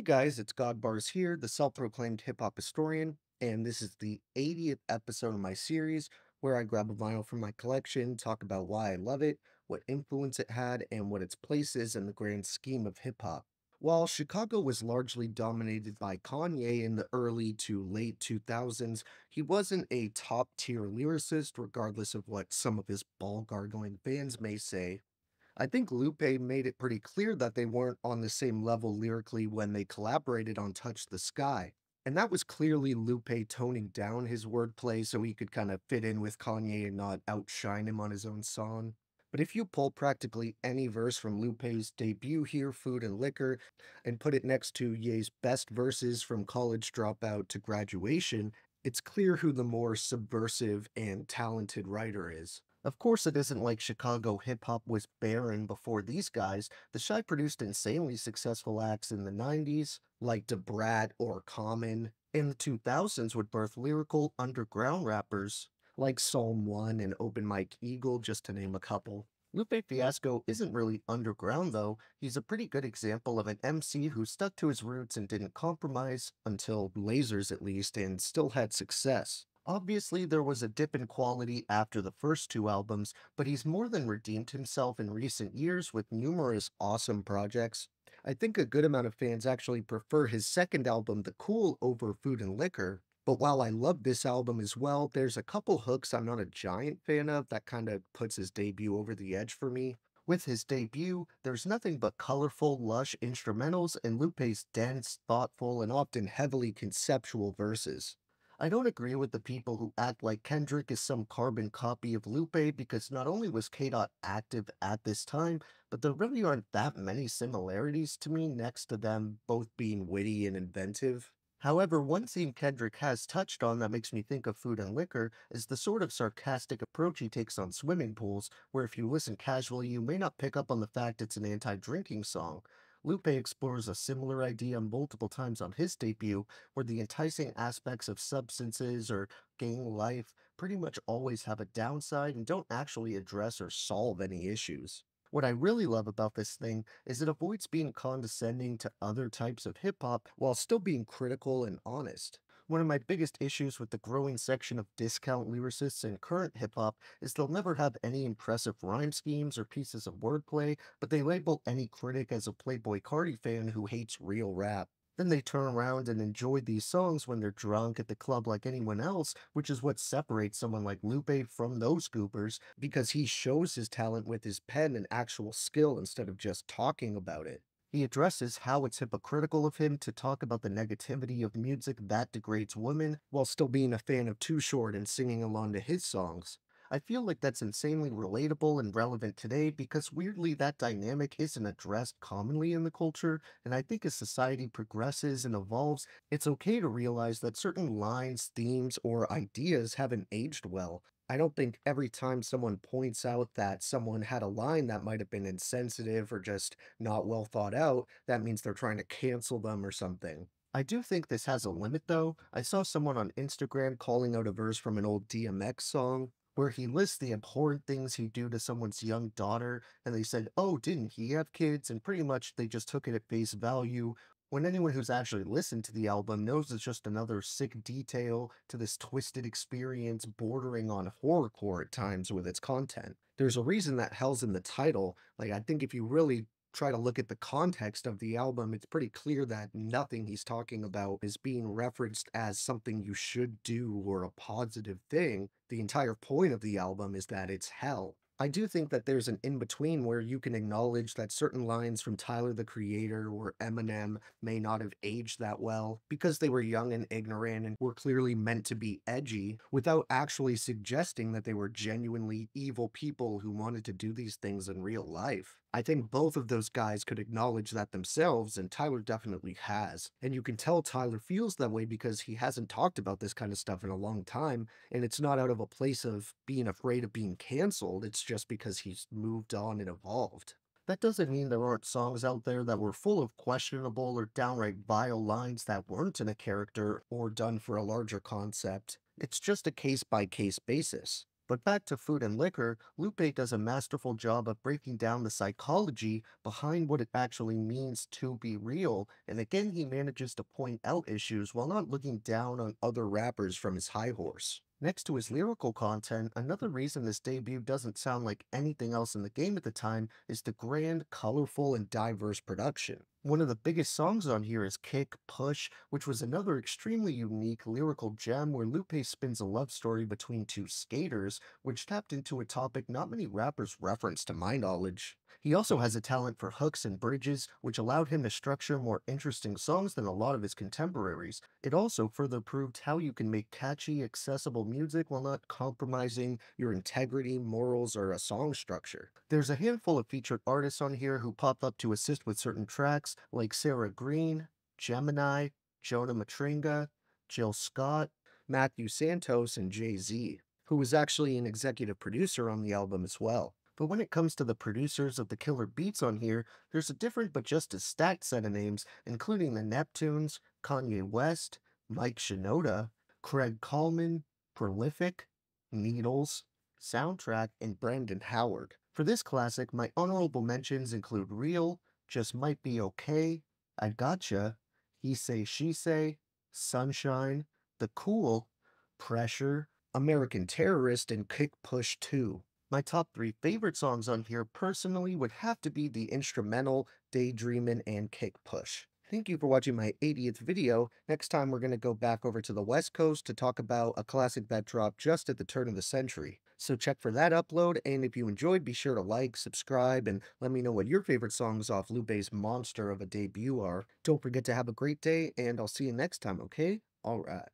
Hey guys, it's Godbars here, the self-proclaimed hip-hop historian, and this is the 80th episode of my series where I grab a vinyl from my collection, talk about why I love it, what influence it had, and what its place is in the grand scheme of hip-hop. While Chicago was largely dominated by Kanye in the early to late 2000s, he wasn't a top-tier lyricist regardless of what some of his ball-gargling fans may say. I think Lupe made it pretty clear that they weren't on the same level lyrically when they collaborated on Touch the Sky. And that was clearly Lupe toning down his wordplay so he could kind of fit in with Kanye and not outshine him on his own song. But if you pull practically any verse from Lupe's debut here, Food and Liquor, and put it next to Ye's best verses from College Dropout to Graduation, it's clear who the more subversive and talented writer is. Of course, it isn't like Chicago hip hop was barren before these guys. The Shy produced insanely successful acts in the 90s, like Da Brat or Common. In the 2000s, would birth lyrical underground rappers like Psalm 1 and Open Mike Eagle, just to name a couple. Lupe Fiasco isn't really underground though. He's a pretty good example of an MC who stuck to his roots and didn't compromise, until Lasers at least, and still had success. Obviously, there was a dip in quality after the first two albums, but he's more than redeemed himself in recent years with numerous awesome projects. I think a good amount of fans actually prefer his second album, The Cool, over Food and Liquor. But while I love this album as well, there's a couple hooks I'm not a giant fan of that kind of puts his debut over the edge for me. With his debut, there's nothing but colorful, lush instrumentals and Lupe's dense, thoughtful, and often heavily conceptual verses. I don't agree with the people who act like Kendrick is some carbon copy of Lupe because not only was K. Dot active at this time, but there really aren't that many similarities to me next to them both being witty and inventive. However, one theme Kendrick has touched on that makes me think of Food and Liquor is the sort of sarcastic approach he takes on swimming pools, where if you listen casually, you may not pick up on the fact it's an anti-drinking song. Lupe explores a similar idea multiple times on his debut, where the enticing aspects of substances or gang life pretty much always have a downside and don't actually address or solve any issues. What I really love about this thing is it avoids being condescending to other types of hip hop while still being critical and honest. One of my biggest issues with the growing section of discount lyricists in current hip hop is they'll never have any impressive rhyme schemes or pieces of wordplay, but they label any critic as a Playboy Cardi fan who hates real rap. Then they turn around and enjoy these songs when they're drunk at the club like anyone else, which is what separates someone like Lupe from those goobers, because he shows his talent with his pen and actual skill instead of just talking about it. He addresses how it's hypocritical of him to talk about the negativity of music that degrades women while still being a fan of Too Short and singing along to his songs. I feel like that's insanely relatable and relevant today because weirdly that dynamic isn't addressed commonly in the culture, and I think as society progresses and evolves, it's okay to realize that certain lines, themes, or ideas haven't aged well. I don't think every time someone points out that someone had a line that might have been insensitive or just not well thought out, that means they're trying to cancel them or something. I do think this has a limit though. I saw someone on Instagram calling out a verse from an old DMX song where he lists the abhorrent things he'd do to someone's young daughter, and they said, oh, didn't he have kids? And pretty much they just took it at face value, when anyone who's actually listened to the album knows it's just another sick detail to this twisted experience bordering on horrorcore at times with its content. There's a reason that hell's in the title. Like, I think if you really try to look at the context of the album, it's pretty clear that nothing he's talking about is being referenced as something you should do or a positive thing. The entire point of the album is that it's hell. I do think that there's an in between where you can acknowledge that certain lines from Tyler the Creator or Eminem may not have aged that well because they were young and ignorant and were clearly meant to be edgy without actually suggesting that they were genuinely evil people who wanted to do these things in real life. I think both of those guys could acknowledge that themselves, and Tyler definitely has. And you can tell Tyler feels that way because he hasn't talked about this kind of stuff in a long time, and it's not out of a place of being afraid of being canceled, it's just because he's moved on and evolved. That doesn't mean there aren't songs out there that were full of questionable or downright vile lines that weren't in a character or done for a larger concept. It's just a case by case basis. But back to Food and Liquor, Lupe does a masterful job of breaking down the psychology behind what it actually means to be real, and again he manages to point out issues while not looking down on other rappers from his high horse. Next to his lyrical content, another reason this debut doesn't sound like anything else in the game at the time is the grand, colorful, and diverse production. One of the biggest songs on here is Kick Push, which was another extremely unique lyrical gem where Lupe spins a love story between two skaters, which tapped into a topic not many rappers reference to my knowledge. He also has a talent for hooks and bridges, which allowed him to structure more interesting songs than a lot of his contemporaries. It also further proved how you can make catchy, accessible music while not compromising your integrity, morals, or a song structure. There's a handful of featured artists on here who pop up to assist with certain tracks, like Sarah Green, Gemini, Jonah Matringa, Jill Scott, Matthew Santos, and Jay-Z, who was actually an executive producer on the album as well. But when it comes to the producers of the killer beats on here, there's a different but just as stacked set of names, including the Neptunes, Kanye West, Mike Shinoda, Craig Kallman, Prolific, Needles, Soundtrack, and Brandon Howard. For this classic, my honorable mentions include Real, Just Might Be Okay, I Gotcha, He Say She Say, Sunshine, The Cool, Pressure, American Terrorist, and Kick Push 2. My top three favorite songs on here personally would have to be the instrumental, Daydreamin', and Kick Push. Thank you for watching my 80th video. Next time we're going to go back over to the West Coast to talk about a classic that dropped just at the turn of the century. So check for that upload, and if you enjoyed, be sure to like, subscribe, and let me know what your favorite songs off Lupe's monster of a debut are. Don't forget to have a great day, and I'll see you next time, okay? Alright.